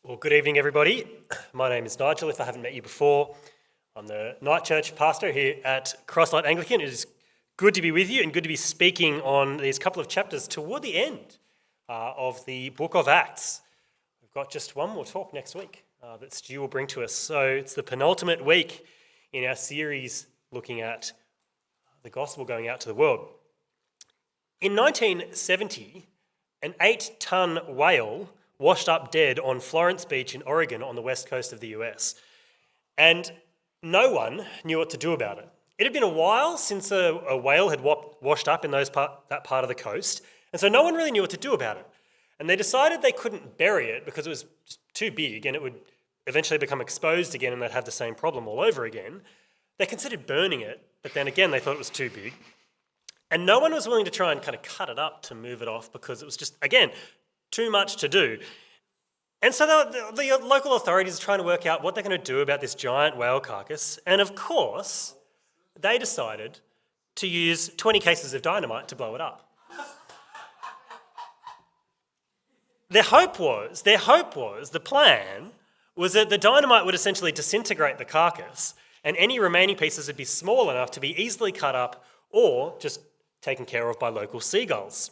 Well, good evening, everybody. My name is Nigel, if I haven't met you before. I'm the night church pastor here at Crosslight Anglican. It is good to be with you and good to be speaking on these couple of chapters toward the end of the book of Acts. We've got just one more talk next week that Stu will bring to us. So it's the penultimate week in our series looking at the gospel going out to the world. In 1970, an 8-ton whale washed up dead on Florence Beach in Oregon on the west coast of the US. And no one knew what to do about it. It had been a while since a whale had washed up in that part of the coast, and so no one really knew what to do about it. And they decided they couldn't bury it because it was just too big and it would eventually become exposed again and they'd have the same problem all over again. They considered burning it, but then again they thought it was too big. And no one was willing to try and kind of cut it up to move it off because it was just, again, too much to do. And so the local authorities are trying to work out what they're going to do about this giant whale carcass. And of course, they decided to use 20 cases of dynamite to blow it up. The plan was that the dynamite would essentially disintegrate the carcass and any remaining pieces would be small enough to be easily cut up or just taken care of by local seagulls.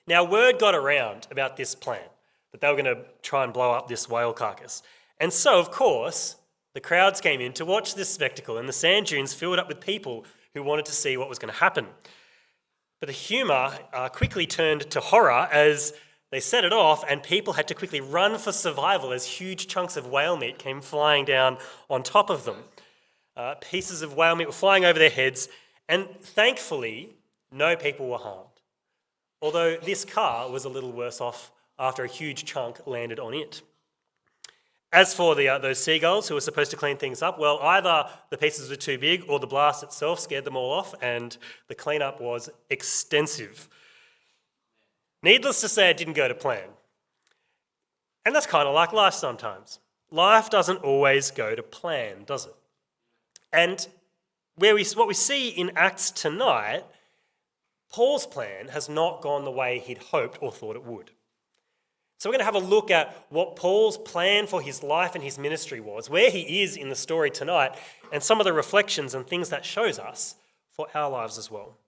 Now, word got around about this plan, that they were going to try and blow up this whale carcass. And so, of course, the crowds came in to watch this spectacle, and the sand dunes filled up with people who wanted to see what was going to happen. But the humour quickly turned to horror as they set it off, and people had to quickly run for survival as huge chunks of whale meat came flying down on top of them. Pieces of whale meat were flying over their heads, and thankfully, no people were harmed. Although this car was a little worse off after a huge chunk landed on it. As for those seagulls who were supposed to clean things up, well, either the pieces were too big or the blast itself scared them all off, and the cleanup was extensive. Needless to say, it didn't go to plan. And that's kind of like life sometimes. Life doesn't always go to plan, does it? And what we see in Acts tonight, Paul's plan has not gone the way he'd hoped or thought it would. So we're going to have a look at what Paul's plan for his life and his ministry was, where he is in the story tonight, and some of the reflections and things that shows us for our lives as well.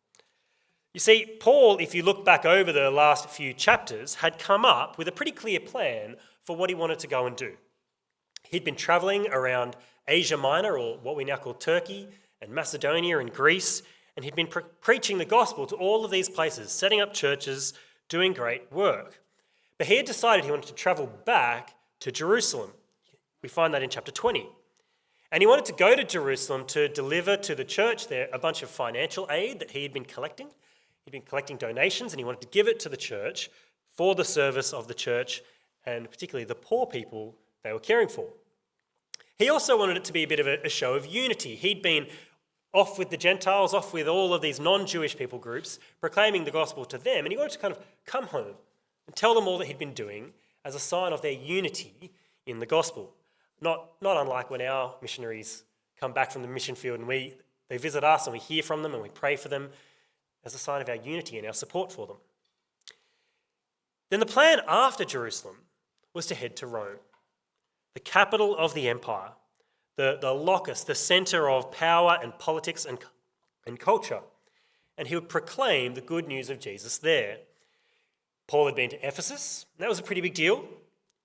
You see, Paul, if you look back over the last few chapters, had come up with a pretty clear plan for what he wanted to go and do. He'd been travelling around Asia Minor, or what we now call Turkey, and Macedonia and Greece, and he'd been preaching the gospel to all of these places, setting up churches, doing great work. But he had decided he wanted to travel back to Jerusalem. We find that in chapter 20. And he wanted to go to Jerusalem to deliver to the church there a bunch of financial aid that he had been collecting. He'd been collecting donations and he wanted to give it to the church for the service of the church and particularly the poor people they were caring for. He also wanted it to be a bit of a show of unity. He'd been off with the Gentiles, off with all of these non-Jewish people groups, proclaiming the gospel to them, and he wanted to kind of come home and tell them all that he'd been doing as a sign of their unity in the gospel. Not unlike when our missionaries come back from the mission field and they visit us and we hear from them and we pray for them as a sign of our unity and our support for them. Then the plan after Jerusalem was to head to Rome, the capital of the empire, the locus, the centre of power and politics and culture. And he would proclaim the good news of Jesus there. Paul had been to Ephesus, and that was a pretty big deal.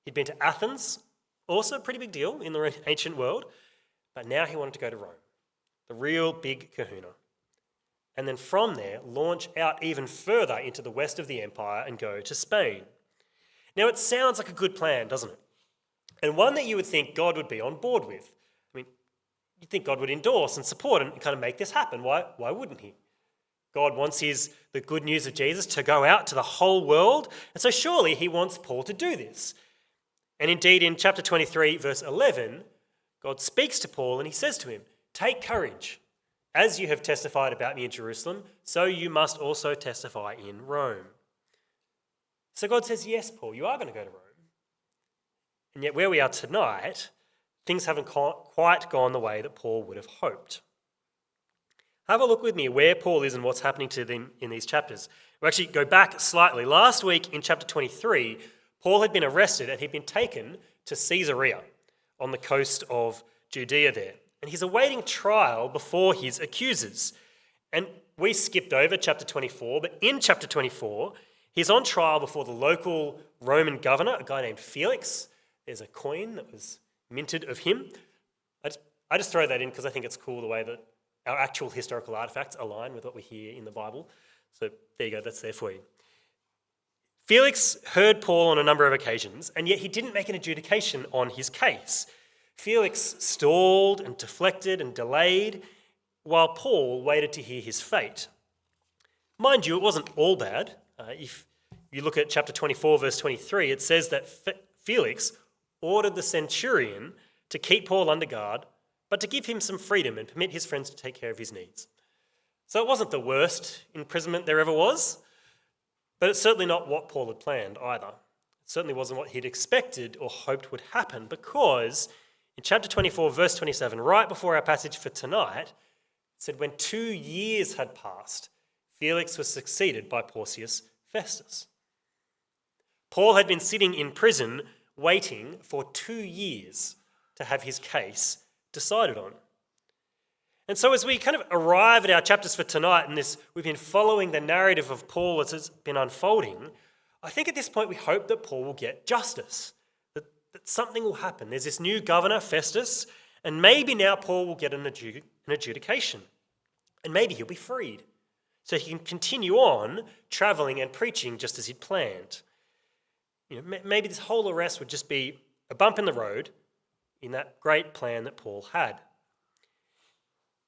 He'd been to Athens, also a pretty big deal in the ancient world. But now he wanted to go to Rome, the real big kahuna. And then from there, launch out even further into the west of the empire and go to Spain. Now it sounds like a good plan, doesn't it? And one that you would think God would be on board with. I mean, you'd think God would endorse and support and kind of make this happen. Why wouldn't he? God wants the good news of Jesus to go out to the whole world, and so surely he wants Paul to do this. And indeed, in chapter 23, verse 11, God speaks to Paul and he says to him, "Take courage. As you have testified about me in Jerusalem, so you must also testify in Rome." So God says, yes, Paul, you are going to go to Rome. And yet where we are tonight, things haven't quite gone the way that Paul would have hoped. Have a look with me where Paul is and what's happening to them in these chapters. We'll actually go back slightly. Last week in chapter 23, Paul had been arrested and he'd been taken to Caesarea on the coast of Judea there. And he's awaiting trial before his accusers. And we skipped over chapter 24, but in chapter 24, he's on trial before the local Roman governor, a guy named Felix. There's a coin that was minted of him. I just throw that in because I think it's cool the way that our actual historical artifacts align with what we hear in the Bible. So there you go, that's there for you. Felix heard Paul on a number of occasions, and yet he didn't make an adjudication on his case. Felix stalled and deflected and delayed while Paul waited to hear his fate. Mind you, it wasn't all bad. If you look at chapter 24, verse 23, it says that Felix ordered the centurion to keep Paul under guard, but to give him some freedom and permit his friends to take care of his needs. So it wasn't the worst imprisonment there ever was, but it's certainly not what Paul had planned either. It certainly wasn't what he'd expected or hoped would happen, because in chapter 24, verse 27, right before our passage for tonight, it said when 2 years had passed, Felix was succeeded by Porcius Festus. Paul had been sitting in prison waiting for 2 years to have his case decided on. And so as we kind of arrive at our chapters for tonight, and we've been following the narrative of Paul as it's been unfolding, I think at this point we hope that Paul will get justice, that something will happen. There's this new governor, Festus, and maybe now Paul will get an adjudication, and maybe he'll be freed, so he can continue on travelling and preaching just as he'd planned. Maybe this whole arrest would just be a bump in the road in that great plan that Paul had.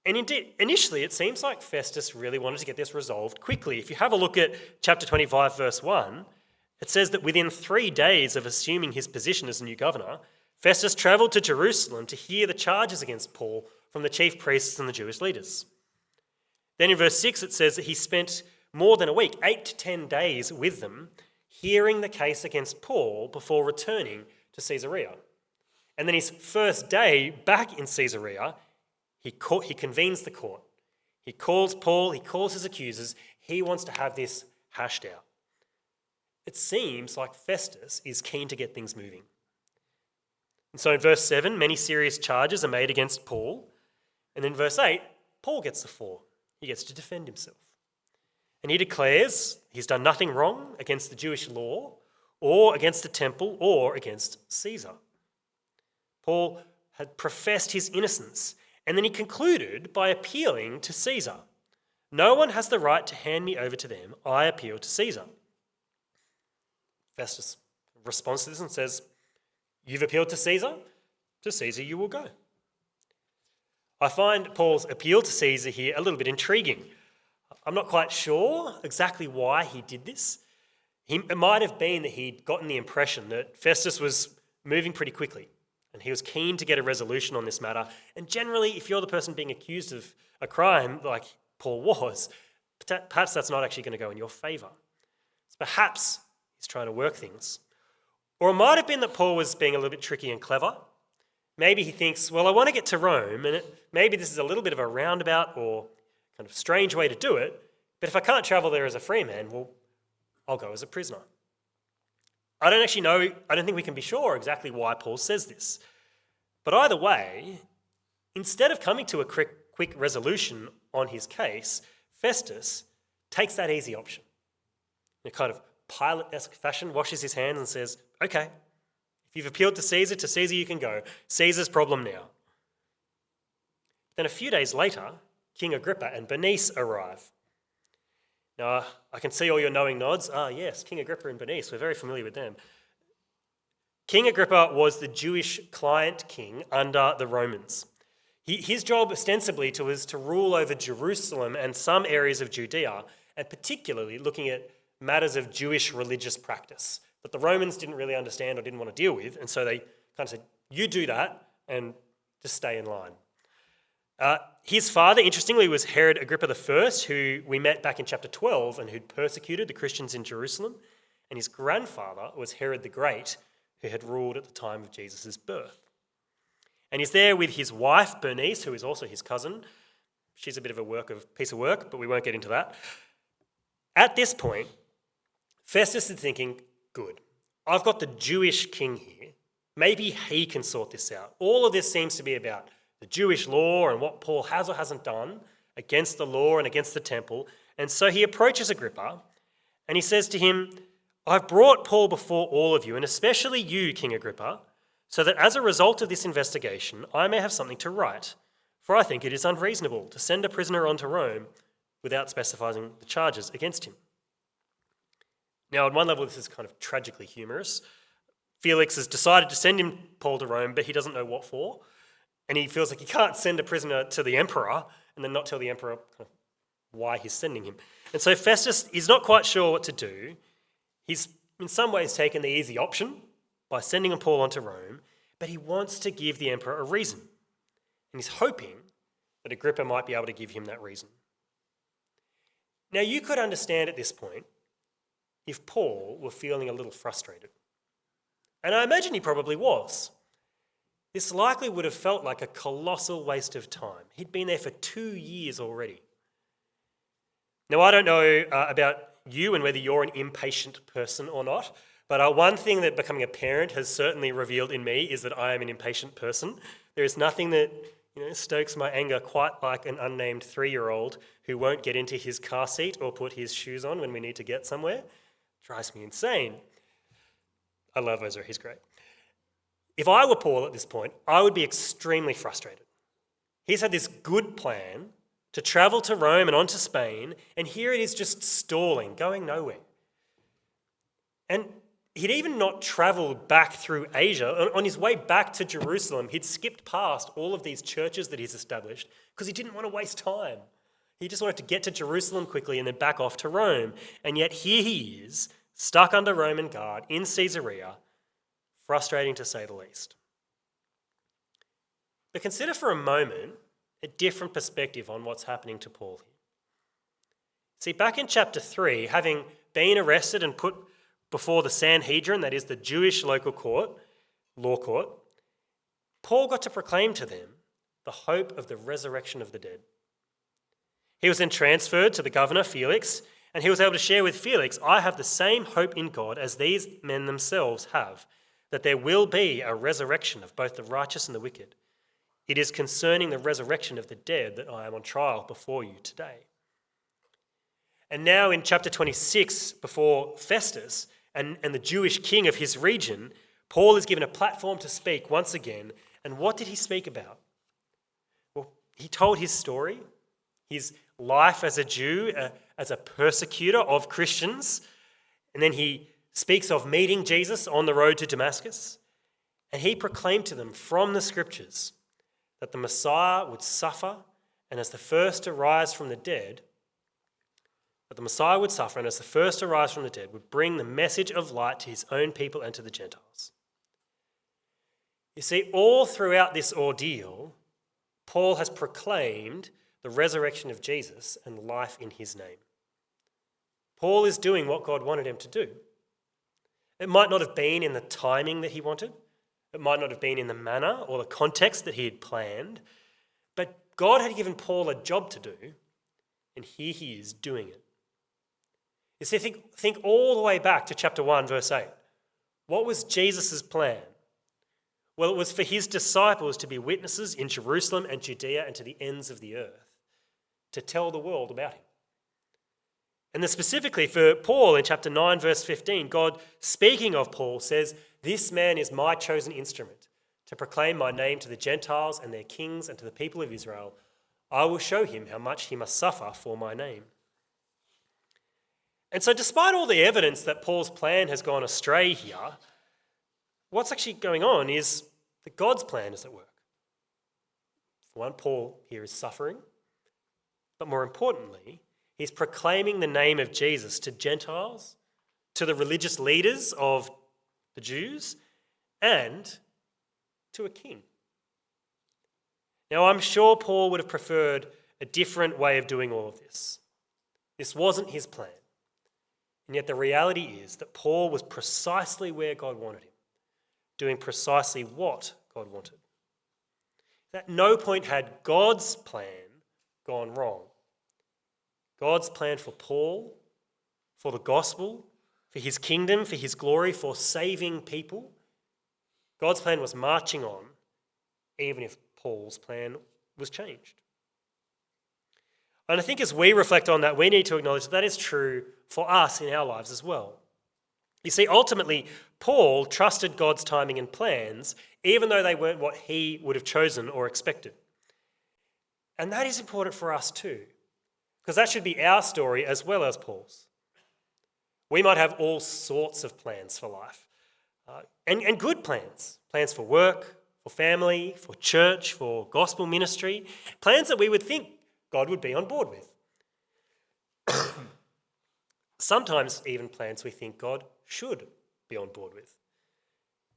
And indeed, initially it seems like Festus really wanted to get this resolved quickly. If you have a look at chapter 25, verse 1, it says that within 3 days of assuming his position as the new governor, Festus travelled to Jerusalem to hear the charges against Paul from the chief priests and the Jewish leaders. Then in verse 6 it says that he spent more than a week, 8 to 10 days with them, hearing the case against Paul before returning to Caesarea. And then his first day back in Caesarea, he convenes the court. He calls Paul, he calls his accusers. He wants to have this hashed out. It seems like Festus is keen to get things moving. And so in verse 7, many serious charges are made against Paul. And in verse 8, Paul gets the fall. He gets to defend himself. And he declares he's done nothing wrong against the Jewish law or against the temple or against Caesar. Paul had professed his innocence, and then he concluded by appealing to Caesar. No one has the right to hand me over to them. I appeal to Caesar. Festus responds to this and says, you've appealed to Caesar you will go. I find Paul's appeal to Caesar here a little bit intriguing. I'm not quite sure exactly why he did this. It might have been that he'd gotten the impression that Festus was moving pretty quickly and he was keen to get a resolution on this matter. And generally, if you're the person being accused of a crime like Paul was, perhaps that's not actually going to go in your favour. Perhaps he's trying to work things. Or it might have been that Paul was being a little bit tricky and clever. Maybe he thinks, well, I want to get to Rome, and maybe this is a little bit of a roundabout or kind of strange way to do it, but if I can't travel there as a free man, well, I'll go as a prisoner. I don't think we can be sure exactly why Paul says this. But either way, instead of coming to a quick resolution on his case, Festus takes that easy option. In a kind of Pilate-esque fashion, washes his hands and says, okay, if you've appealed to Caesar you can go. Caesar's problem now. Then a few days later, King Agrippa and Bernice arrive. Now, I can see all your knowing nods. Ah, yes, King Agrippa and Bernice, we're very familiar with them. King Agrippa was the Jewish client king under the Romans. His job ostensibly was to rule over Jerusalem and some areas of Judea, and particularly looking at matters of Jewish religious practice that the Romans didn't really understand or didn't want to deal with, and so they kind of said, you do that and just stay in line. His father, interestingly, was Herod Agrippa I, who we met back in chapter 12 and who'd persecuted the Christians in Jerusalem. And his grandfather was Herod the Great, who had ruled at the time of Jesus' birth. And he's there with his wife, Bernice, who is also his cousin. She's a bit of a piece of work, but we won't get into that. At this point, Festus is thinking, good, I've got the Jewish king here, maybe he can sort this out. All of this seems to be about the Jewish law and what Paul has or hasn't done against the law and against the temple. And so he approaches Agrippa and he says to him, I've brought Paul before all of you, and especially you, King Agrippa, so that as a result of this investigation, I may have something to write. For I think it is unreasonable to send a prisoner on to Rome without specifying the charges against him. Now, on one level, this is kind of tragically humorous. Felix has decided to send him Paul to Rome, but he doesn't know what for. And he feels like he can't send a prisoner to the emperor and then not tell the emperor why he's sending him. And so Festus is not quite sure what to do. He's in some ways taken the easy option by sending Paul on to Rome, but he wants to give the emperor a reason. And he's hoping that Agrippa might be able to give him that reason. Now, you could understand at this point if Paul were feeling a little frustrated. And I imagine he probably was. This likely would have felt like a colossal waste of time. He'd been there for 2 years already. Now, I don't know about you and whether you're an impatient person or not, but one thing that becoming a parent has certainly revealed in me is that I am an impatient person. There is nothing that stokes my anger quite like an unnamed 3-year-old who won't get into his car seat or put his shoes on when we need to get somewhere. Drives me insane. I love Ozra, he's great. If I were Paul at this point, I would be extremely frustrated. He's had this good plan to travel to Rome and on to Spain, and here it is just stalling, going nowhere. And he'd even not travelled back through Asia. On his way back to Jerusalem, he'd skipped past all of these churches that he's established because he didn't want to waste time. He just wanted to get to Jerusalem quickly and then back off to Rome. And yet here he is, stuck under Roman guard in Caesarea, frustrating to say the least. But consider for a moment a different perspective on what's happening to Paul here. See, back in chapter 3, having been arrested and put before the Sanhedrin, that is the Jewish local court, law court, Paul got to proclaim to them the hope of the resurrection of the dead. He was then transferred to the governor, Felix, and he was able to share with Felix, I have the same hope in God as these men themselves have, that there will be a resurrection of both the righteous and the wicked. It is concerning the resurrection of the dead that I am on trial before you today. And now in chapter 26, before Festus and the Jewish king of his region, Paul is given a platform to speak once again. And what did he speak about? Well, he told his story, his life as a Jew, as a persecutor of Christians. And then he speaks of meeting Jesus on the road to Damascus. And he proclaimed to them from the scriptures that the Messiah would suffer, and as the first to rise from the dead, would bring the message of light to his own people and to the Gentiles. You see, all throughout this ordeal, Paul has proclaimed the resurrection of Jesus and life in his name. Paul is doing what God wanted him to do. It might not have been in the timing that he wanted. It might not have been in the manner or the context that he had planned. But God had given Paul a job to do, and here he is doing it. You see, think all the way back to chapter 1, verse 8. What was Jesus' plan? Well, it was for his disciples to be witnesses in Jerusalem and Judea and to the ends of the earth, to tell the world about him. And then specifically for Paul in chapter 9, verse 15, God, speaking of Paul, says, this man is my chosen instrument to proclaim my name to the Gentiles and their kings and to the people of Israel. I will show him how much he must suffer for my name. And so despite all the evidence that Paul's plan has gone astray here, what's actually going on is that God's plan is at work. For one, Paul here is suffering, but more importantly, he's proclaiming the name of Jesus to Gentiles, to the religious leaders of the Jews, and to a king. Now, I'm sure Paul would have preferred a different way of doing all of this. This wasn't his plan. And yet the reality is that Paul was precisely where God wanted him, doing precisely what God wanted. At no point had God's plan gone wrong. God's plan for Paul, for the gospel, for his kingdom, for his glory, for saving people, God's plan was marching on, even if Paul's plan was changed. And I think as we reflect on that, we need to acknowledge that is true for us in our lives as well. You see, ultimately, Paul trusted God's timing and plans, even though they weren't what he would have chosen or expected. And that is important for us too, because that should be our story as well as Paul's. We might have all sorts of plans for life, and good plans. Plans for work, for family, for church, for gospel ministry. Plans that we would think God would be on board with. Sometimes even plans we think God should be on board with.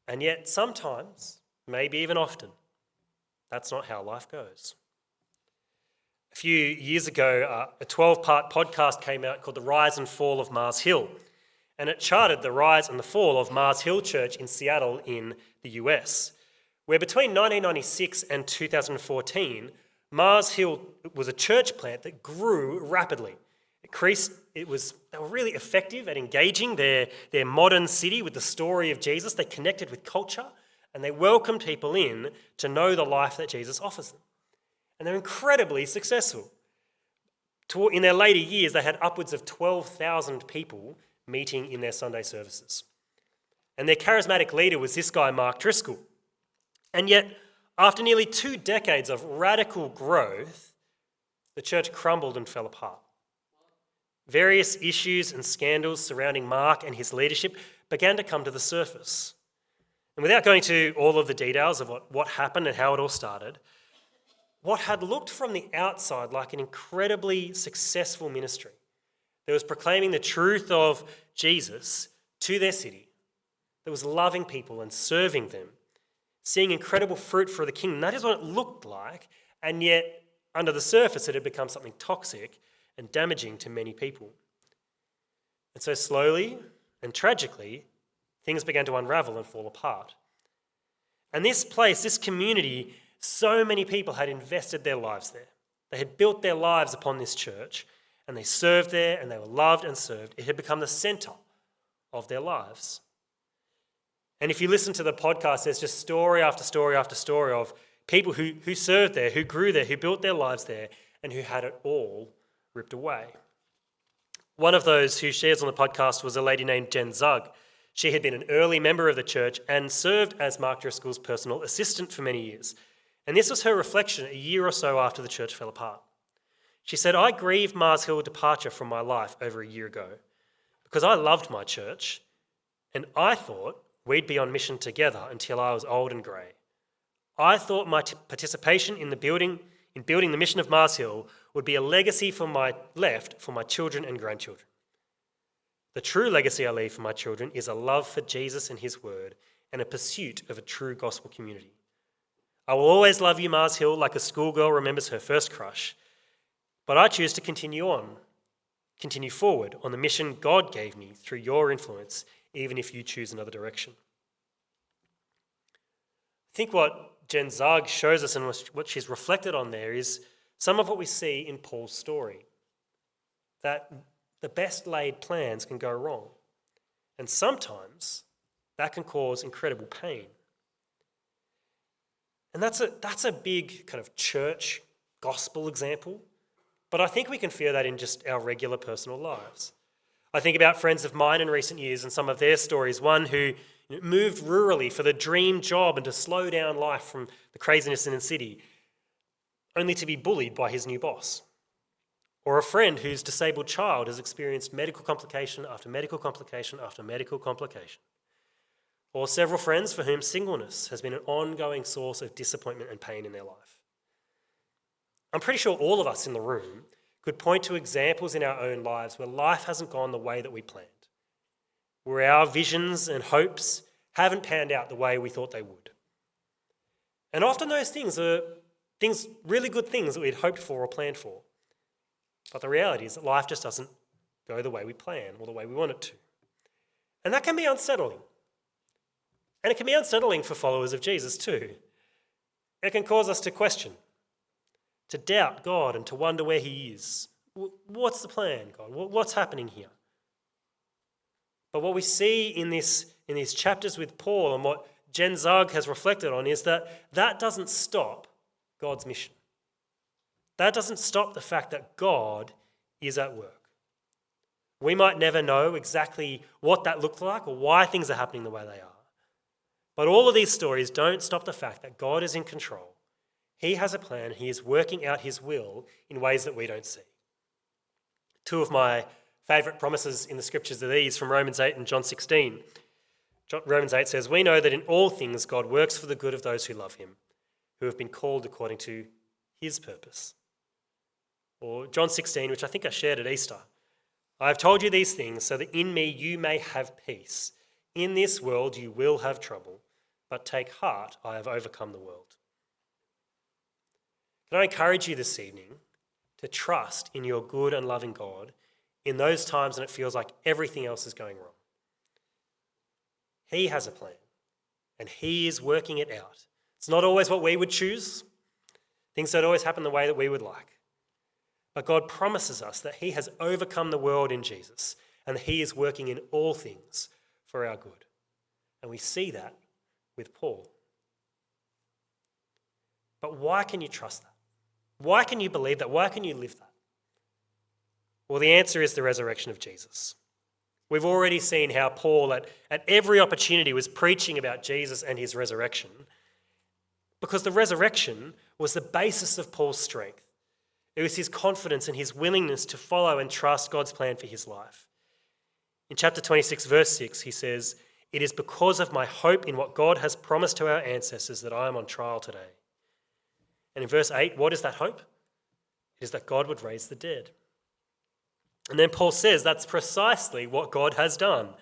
And yet sometimes, maybe even often, that's not how life goes. A few years ago, a 12-part podcast came out called The Rise and Fall of Mars Hill, and it charted the rise and the fall of Mars Hill Church in Seattle in the US, where between 1996 and 2014, Mars Hill was a church plant that grew rapidly. They were really effective at engaging their modern city with the story of Jesus. They connected with culture, and they welcomed people in to know the life that Jesus offers them. And they're incredibly successful. In their later years, they had upwards of 12,000 people meeting in their Sunday services. And their charismatic leader was this guy, Mark Driscoll. And yet, after nearly 2 decades of radical growth, the church crumbled and fell apart. Various issues and scandals surrounding Mark and his leadership began to come to the surface. And without going to all of the details of what happened and how it all started, what had looked from the outside like an incredibly successful ministry that was proclaiming the truth of Jesus to their city, that was loving people and serving them, seeing incredible fruit for the kingdom. That is what it looked like, and yet under the surface it had become something toxic and damaging to many people. And so slowly and tragically, things began to unravel and fall apart. And this place, this community, so many people had invested their lives there. They had built their lives upon this church, and they served there, and they were loved and served. It had become the centre of their lives. And if you listen to the podcast, there's just story after story after story of people who served there, who grew there, who built their lives there, and who had it all ripped away. One of those who shares on the podcast was a lady named Jen Zug. She had been an early member of the church and served as Mark Driscoll's personal assistant for many years. And this was her reflection a year or so after the church fell apart. She said, "I grieved Mars Hill departure from my life over a year ago because I loved my church and I thought we'd be on mission together until I was old and grey. I thought my participation in building the mission of Mars Hill would be a legacy for my children and grandchildren. The true legacy I leave for my children is a love for Jesus and his word and a pursuit of a true gospel community. I will always love you, Mars Hill, like a schoolgirl remembers her first crush, but I choose to continue forward on the mission God gave me through your influence, even if you choose another direction." I think what Jen Zug shows us and what she's reflected on there is some of what we see in Paul's story, that the best laid plans can go wrong, and sometimes that can cause incredible pain. And that's a big kind of church gospel example, but I think we can feel that in just our regular personal lives. I think about friends of mine in recent years and some of their stories. One who moved rurally for the dream job and to slow down life from the craziness in the city, only to be bullied by his new boss. Or a friend whose disabled child has experienced medical complication after medical complication after medical complication. Or several friends for whom singleness has been an ongoing source of disappointment and pain in their life. I'm pretty sure all of us in the room could point to examples in our own lives where life hasn't gone the way that we planned, where our visions and hopes haven't panned out the way we thought they would. And often those things are really good things that we'd hoped for or planned for. But the reality is that life just doesn't go the way we plan or the way we want it to. And that can be unsettling. And it can be unsettling for followers of Jesus too. It can cause us to question, to doubt God and to wonder where he is. What's the plan, God? What's happening here? But what we see in these chapters with Paul and what Jen Zug has reflected on is that doesn't stop God's mission. That doesn't stop the fact that God is at work. We might never know exactly what that looked like or why things are happening the way they are. But all of these stories don't stop the fact that God is in control. He has a plan. He is working out his will in ways that we don't see. Two of my favourite promises in the scriptures are these from Romans 8 and John 16. Romans 8 says, "We know that in all things God works for the good of those who love him, who have been called according to his purpose." Or John 16, which I think I shared at Easter. "I have told you these things so that in me you may have peace. In this world you will have trouble, but take heart, I have overcome the world." Can I encourage you this evening to trust in your good and loving God in those times when it feels like everything else is going wrong? He has a plan, and he is working it out. It's not always what we would choose. Things don't always happen the way that we would like. But God promises us that he has overcome the world in Jesus, and that he is working in all things for our good. And we see that with Paul. But why can you trust that? Why can you believe that? Why can you live that? Well, the answer is the resurrection of Jesus. We've already seen how Paul, at every opportunity, was preaching about Jesus and his resurrection, because the resurrection was the basis of Paul's strength. It was his confidence and his willingness to follow and trust God's plan for his life. In chapter 26, verse 6, he says, "It is because of my hope in what God has promised to our ancestors that I am on trial today." And in verse 8, what is that hope? It is that God would raise the dead. And then Paul says that's precisely what God has done.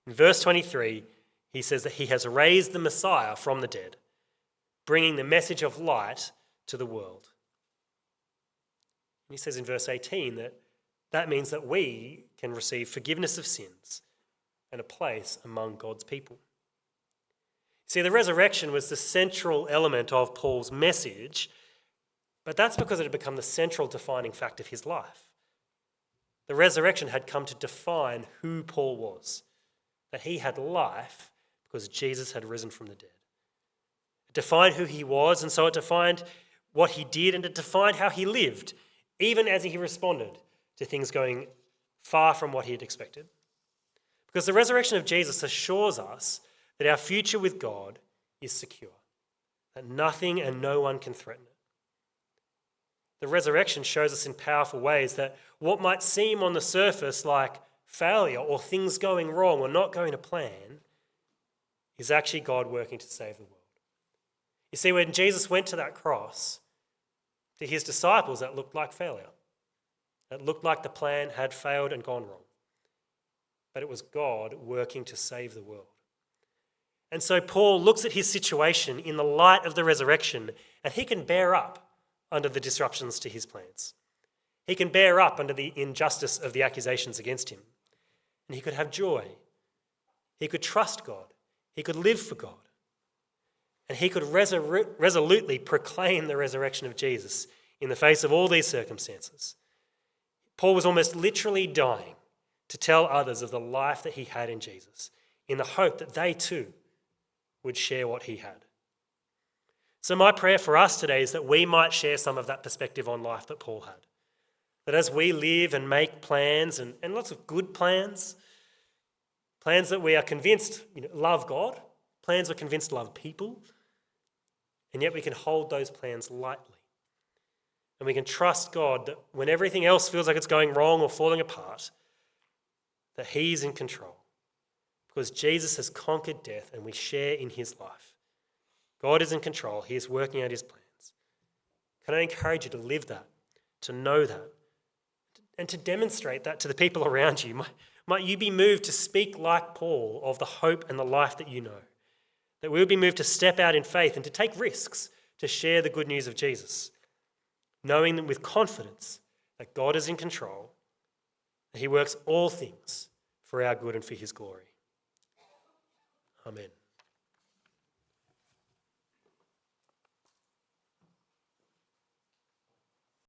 In verse 23, he says that he has raised the Messiah from the dead, bringing the message of light to the world. And he says in verse 18 that means that we can receive forgiveness of sins and a place among God's people. See, the resurrection was the central element of Paul's message, but that's because it had become the central defining fact of his life. The resurrection had come to define who Paul was, that he had life because Jesus had risen from the dead. It defined who he was, and so it defined what he did, and it defined how he lived, even as he responded to things going far from what he had expected. Because the resurrection of Jesus assures us that our future with God is secure, that nothing and no one can threaten it. The resurrection shows us in powerful ways that what might seem on the surface like failure or things going wrong or not going to plan is actually God working to save the world. You see, when Jesus went to that cross, to his disciples, that looked like failure. It looked like the plan had failed and gone wrong. But it was God working to save the world. And so Paul looks at his situation in the light of the resurrection, and he can bear up under the disruptions to his plans. He can bear up under the injustice of the accusations against him. And he could have joy. He could trust God. He could live for God. And he could resolutely proclaim the resurrection of Jesus in the face of all these circumstances. Paul was almost literally dying to tell others of the life that he had in Jesus, in the hope that they too would share what he had. So my prayer for us today is that we might share some of that perspective on life that Paul had. That as we live and make plans, and lots of good plans, plans that we are convinced love God, plans we're convinced love people, and yet we can hold those plans lightly. And we can trust God that when everything else feels like it's going wrong or falling apart, that he's in control. Because Jesus has conquered death and we share in his life. God is in control. He is working out his plans. Can I encourage you to live that, to know that, and to demonstrate that to the people around you? Might you be moved to speak like Paul of the hope and the life that you know? That we would be moved to step out in faith and to take risks to share the good news of Jesus, knowing that with confidence that God is in control, that he works all things for our good and for his glory. Amen.